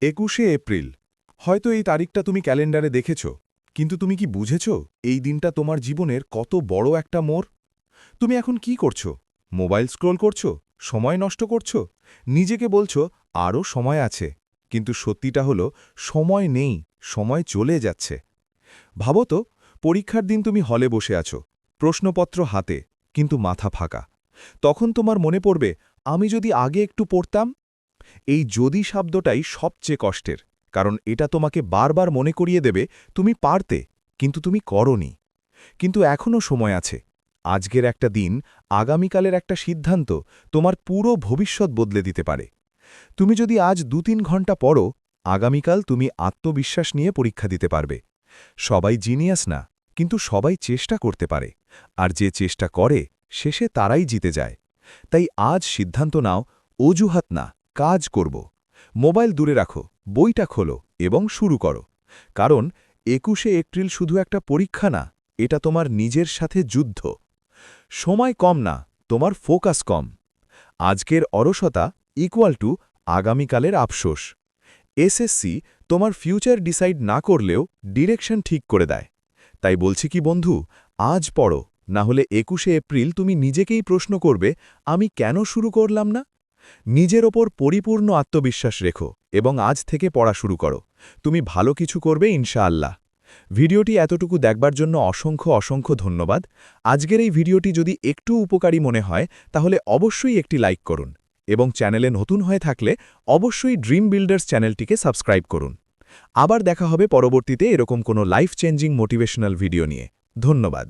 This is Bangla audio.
21শে এপ্রিল। হয়তো এই তারিখটা তুমি ক্যালেন্ডারে দেখেছ, কিন্তু তুমি কি বুঝেছ এই দিনটা তোমার জীবনের কত বড় একটা মোড়? তুমি এখন কি করছো? মোবাইল স্ক্রোল করছো? সময় নষ্ট করছো? নিজেকে বলছো আরও সময় আছে, কিন্তু সত্যিটা হলো সময় নেই, সময় চলে যাচ্ছে। ভাবো তো, পরীক্ষার দিন তুমি হলে বসে আছো, প্রশ্নপত্র হাতে, কিন্তু মাথা ফাঁকা। তখন তোমার মনে পড়বে, আমি যদি আগে একটু পড়তাম। এই যদি শব্দটাই সবচেয়ে কষ্টের, কারণ এটা তোমাকে বারবার মনে করিয়ে দেবে তুমি পারতে, কিন্তু তুমি করনি। কিন্তু এখনও সময় আছে। আজকের একটা দিন, আগামীকালের একটা সিদ্ধান্ত তোমার পুরো ভবিষ্যৎ বদলে দিতে পারে। তুমি যদি আজ ২-৩ ঘন্টা পড়ো, আগামীকাল তুমি আত্মবিশ্বাস নিয়ে পরীক্ষা দিতে পারবে। সবাই জিনিয়াস না, কিন্তু সবাই চেষ্টা করতে পারে, আর যে চেষ্টা করে শেষে তারাই জিতে যায়। তাই আজ সিদ্ধান্ত নাও, অজুহাত না, কাজ করব। মোবাইল দূরে রাখো, বইটা খোলো এবং শুরু করো। কারণ ২১শে এপ্রিল শুধু একটা পরীক্ষা না, এটা তোমার নিজের সাথে যুদ্ধ। সময় কম না, তোমার ফোকাস কম। আজকের অলসতা ইকুয়াল টু আগামীকালের আফসোস। এসএসসি তোমার ফিউচার ডিসাইড না করলেও ডিরেকশন ঠিক করে দেয়। তাই বলছি কি বন্ধু, আজ পড়ো, না হলে ২১শে এপ্রিল তুমি নিজেকেই প্রশ্ন করবে, আমি কেন শুরু করলাম না? নিজের ওপর পরিপূর্ণ আত্মবিশ্বাস রেখো এবং আজ থেকে পড়া শুরু করো। তুমি ভালো কিছু করবে ইনশাআল্লাহ। ভিডিওটি এতটুকু দেখবার জন্য অসংখ্য অসংখ্য ধন্যবাদ। আজকের এই ভিডিওটি যদি একটু উপকারী মনে হয় তাহলে অবশ্যই একটি লাইক করুন, এবং চ্যানেলে নতুন হয়ে থাকলে অবশ্যই ড্রিম বিল্ডার্স চ্যানেলটিকে সাবস্ক্রাইব করুন। আবার দেখা হবে পরবর্তীতে এরকম কোনো লাইফ চেঞ্জিং মোটিভেশনাল ভিডিও নিয়ে। ধন্যবাদ।